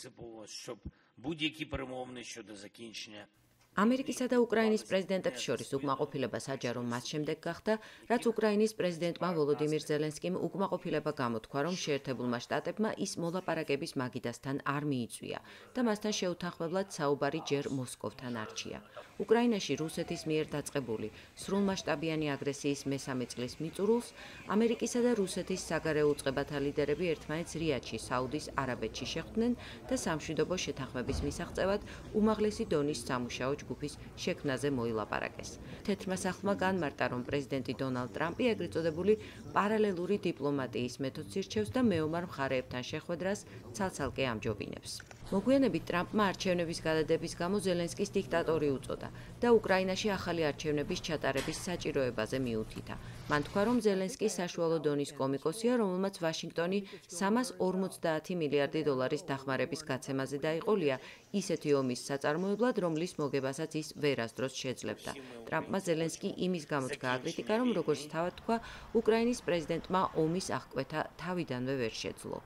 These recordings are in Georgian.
принципово, щоб будь-які перемовини щодо закінчення ამერიკისა და უკრაინის პრეზიდენტებს შორის უკმაყოფილება საჯარო მას შემდეგ გახდა, რაც უკრაინის პრეზიდენტმა ვოლოდიმირ ზელენსკიმ უკმაყოფილება გამოთქვა, რომ შეერთებულმა შტატებმა ის მოლაპარაკების მაგიდასთან არ მიიწვია და მასთან შეუთანხმებლად საუბარი ჯერ მოსკოვთან არჩია. უკრაინაში რუსეთის მიერ დაწყებული სრულმასშტაბიანი აგრესიის მესამე წლის მიწურულს ამერიკისა და რუსეთის საგარეო უწყებათა ლიდერები ერთმანეთს რიადში, საუდის არაბეთში შეხვდნენ და სამშვიდობო შეთანხმების მისაღწევად უმაღლესი დონის სამუშაო ჯგუფის შექმნაზე მოილაპარაკეს. თეთრმა სახლმა განმარტა, რომ პრეზიდენტი დონალდ ტრამპი ეგრეთ წოდებული პარალელური დიპლომატიის მეთოდს ირჩევს და მეომარ მხარეებთან შეხვედრას ცალ-ცალკე ამჯობინებს. მოგვიანებით ტრამპმა არჩევნების გადადების გამო ზელენსკის დიქტატორი უწოდა და უკრაინაში ახალი არჩევნების ჩატარების საჭიროებაზე მიუთითა. მან თქვა, რომ ზელენსკი საშუალო დონის კომიკოსია, რომელმაც ვაშინგტონი 350 მილიარდი დოლარის დახმარების გაცემაზე დაიყოლია ისეთი ომის საწარმოებლად, რომლის მოგებასაც ის ვერასდროს შეძლებდა. ტრამპმა ზელენსკი იმის გამო გააკრიტიკა, რომ როგორც თავად თქვა, უკრაინის პრეზიდენტმა ომის აღკვეთა თავიდანვე ვერ შეძლო.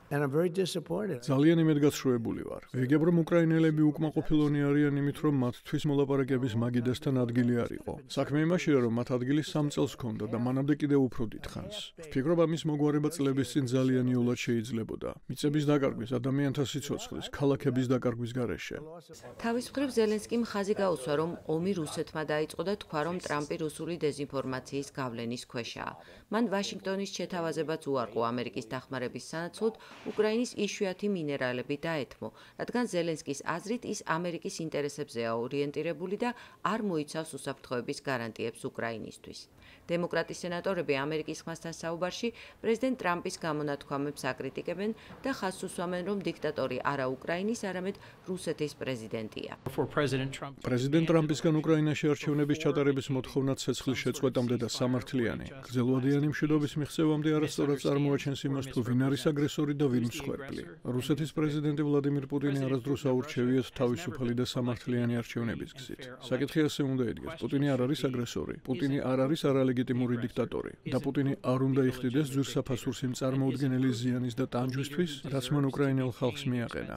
ძალიან იმედგაცრუებული ვარ. ვიგებ, რომ უკრაინელები უკმაყოფილონი არიან იმით, რომ მათთვის მოლაპარაკების მაგიდასთან ადგილი არ იყო. საქმე იმაშია, რომ მათ ადგილი 3 წელს ჰქონდა და მანამდე კიდევ უფრო დიდხანს. ვფიქრობ, ამის მოგვარება წლების წინ ძალიან იოლად შეიძლებოდა. მიწების დაკარგვის, ადამიანთა სიცოცხლის, ქალაქების დაკარგვის გარეშე. თავის მხრივ ზელენსკიმ ხაზი გაუსვა, რომ ომი რუსეთმა დაიწყო და თქვა, რომ ტრამპი რუსული დეზინფორმაციის გავლენის ქვეშაა. მან ვაშინგტონის შეთავაზებაც უარყო ამერიკის დახმარების სანაცვლოდ უკრაინის იშვიათი მინერალები დაეთმო, რადგან ზელენსკის აზრით ის ამერიკის ინტერესებზეა ორიენტირებული და არ მოიცავს უსაფრთხოების გარანტიებს უკრაინისთვის. დემოკრატი სენატორები ამერიკის ხმასთან საუბარში პრეზიდენტ ტრამპის გამონათქვამებს აკრიტიკებენ და ხაზს უსვამენ, რომ დიქტატორი არა უკრაინის, არამედ რუსეთის პრეზიდენტია. პრეზიდენტ ტრამპისგან უკრაინაში არჩევნების ჩატარების მოთხოვნა ცეცხლის შეწყვეტამდე და სამართლიანი, გრძელვადიანი მშვიდობის მიღწევამდე არასწორად წარმოაჩენს იმას, თუ ვინ არის აგრესორი და ვინ მსხვერპლი. რუსეთის პრეზიდენტი ვლადიმირ პუტინი არასდროს აურჩევიათ თავისუფალი და სამართლიანი არჩევნების გზით. საკითხი ასე უნდა იდგეს: პუტინი არ არის აგრესორი, პუტინი არ არის არალეგიტიმური დიქტატორი და პუტინი არ უნდა იხდიდეს ძვირსაფასურს იმ წარმოუდგენელი ზიანის და ტანჯვისთვის, რაც მან უკრაინელ ხალხს მიაყენა.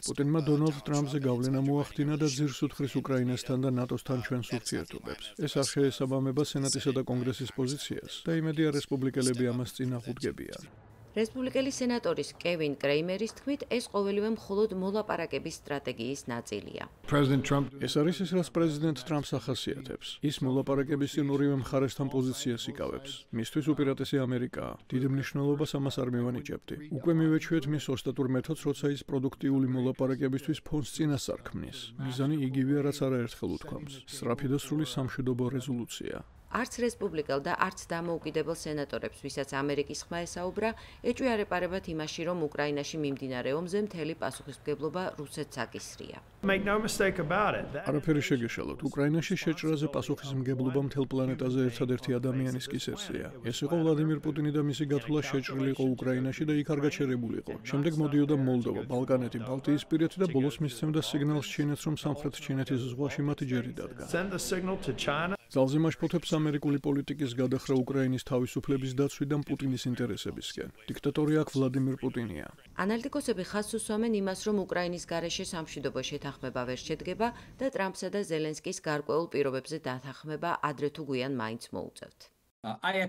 პუტინმა დონალდ ტრამპზე გავლენა მოახდინა და ძირს უთხრის უკრაინასთან და ნატოსთან ჩვენს ურთიერთობებს. ეს არ შეესაბამება სენატისა და კონგრესის პოზიციას და იმედია რესპუბლიკელები ამას წინ აღუდგებიან. რესპუბლიკელი სენატორის კევინ კრეიმერის თქმით, ეს ყოველივე მხოლოდ მოლაპარაკების სტრატეგიის ნაწილია. ეს არის ის, რაც პრეზიდენტ ტრამპს ახასიათებს. ის მოლაპარაკების წინ ორივე მხარესთან პოზიციას იკავებს. მისთვის უპირატესი ამერიკაა. დიდ მნიშვნელობას ამას არ მივანიჭებდი. უკვე მივეჩვიეთ მის ოსტატურ მეთოდს, როცა ის პროდუქტიული მოლაპარაკებისთვის ფონს წინასწარ ქმნის. მიზანი იგივეა, რაც არაერთხელ უთქვამს. სწრაფი და სრული სამშვიდობო რეზოლუცია. არც რესპუბლიკელ და არც დამოუკიდებელ სენატორებს, ვისაც ამერიკის ხმა ესაუბრა, ეჭვი არ ეპარებათ იმაში, რომ უკრაინაში მიმდინარე ომზე მთელი პასუხისმგებლობა რუსეთს აკისრია. არაფერი შეგეშალოთ, უკრაინაში შეჭრაზე პასუხისმგებლობა მთელ პლანეტაზე ერთადერთი ადამიანის კისერსია. ეს იყო ვლადიმირ პუტინი და მისი გათვლა შეჭრილი იყო უკრაინაში და იქ არ გაჩერებულიყო. შემდეგ მოდიოდა მოლდოვა, ბალკანეთი, ბალტიისპირეთი და ბოლოს მისცემდა სიგნალს ჩინეთს, რომ სამხრეთ ჩინეთის ზღვაში მათი ჯერი დადგა. ძალზე მაშფოთებს ამერიკული პოლიტიკის გადახრა უკრაინის თავისუფლების დაცვიდან პუტინის ინტერესებისკენ. დიქტატორი აქ ვლადიმირ პუტინია. ანალიტიკოსები ხაზს უსვამენ იმას, რომ უკრაინის გარეშე სამშვიდობო შეთანხმება ვერ შედგება და ტრამპსა და ზელენსკის გარკვეულ პირობებზე დათანხმება ადრე თუ გვიან მაინც მოუწევთ. სხვათა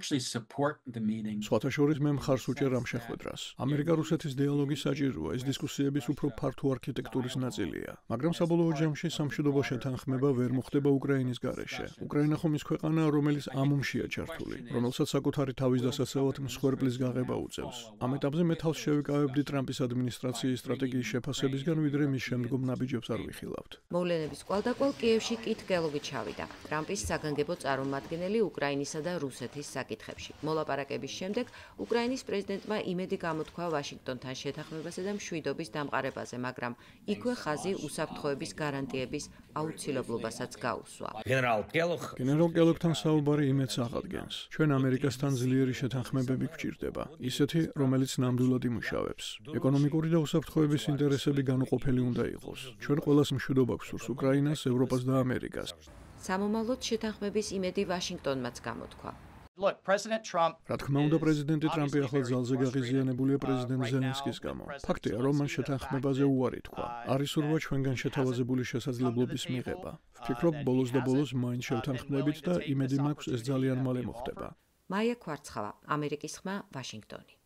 შორის მე მხარს უჭერ ამ შეხვედრას. ამერიკა-რუსეთის დიალოგი საჭიროა, ეს დისკუსიების უფრო ფართო არქიტექტურის ნაწილია. მაგრამ საბოლოო ჯამში სამშვიდობო შეთანხმება ვერ მოხდება უკრაინის გარეშე. უკრაინა ხომ ის ქვეყანაა, რომელიც ამ ომშია ჩართული, რომელსაც საკუთარი თავის დასაცავად მსხვერპლის გაღება უწევს. ამ ეტაპზე მე თავს შევიკავებდი ტრამპის ადმინისტრაციის სტრატეგიის შეფასებისგან, ვიდრე მის შემდგომ ნაბიჯებს არ ვიხილავთ. მოვლენების კვალდაკვალ კიევში კით გელოგი ჩავიდა. ტრამპის საგანგებო წარმომადგენელი უკრაინისა და რუსეთის საკითხებში. მოლაპარაკების შემდეგ უკრაინის პრეზიდენტმა იმედი გამოთქვა ვაშინგტონთან შეთანხმებასა და მშვიდობის დამყარებაზე, მაგრამ იქვე ხაზი უსაფრთხოების გარანტიების აუცილებლობასაც გაუსვა. გენერალ კელოგთან საუბარი იმედს აღადგენს. ჩვენ ამერიკასთან ძლიერი შეთანხმებები გვჭირდება, ისეთი, რომელიც ნამდვილად იმუშავებს. ეკონომიკური და უსაფრთხოების ინტერესები განუყოფელი უნდა იყოს. ჩვენ ყველას მშვიდობა გვსურს უკრაინას, ევროპას და ამერიკას. სამომავლოდ შეთანხმების იმედი ვაშინგტონმაც გამოთქვა. რა თქმა უნდა, პრეზიდენტი ტრამპი ახლა ძალზე გაღიზიანებულია პრეზიდენტ ზელენსკის გამო. ფაქტია, რომ მან შეთანხმებაზე უარი თქვა. არის ურვა ჩვენგან შეთავაზებული შესაძლებლობის მიღება. ვფიქრობ, ბოლოს და ბოლოს მაინც შევთანხმდებით და იმედი მაქვს, ეს ძალიან მალე მოხდება. მაია ქვარცხავა, ამერიკის ხმა, ვაშინგტონი.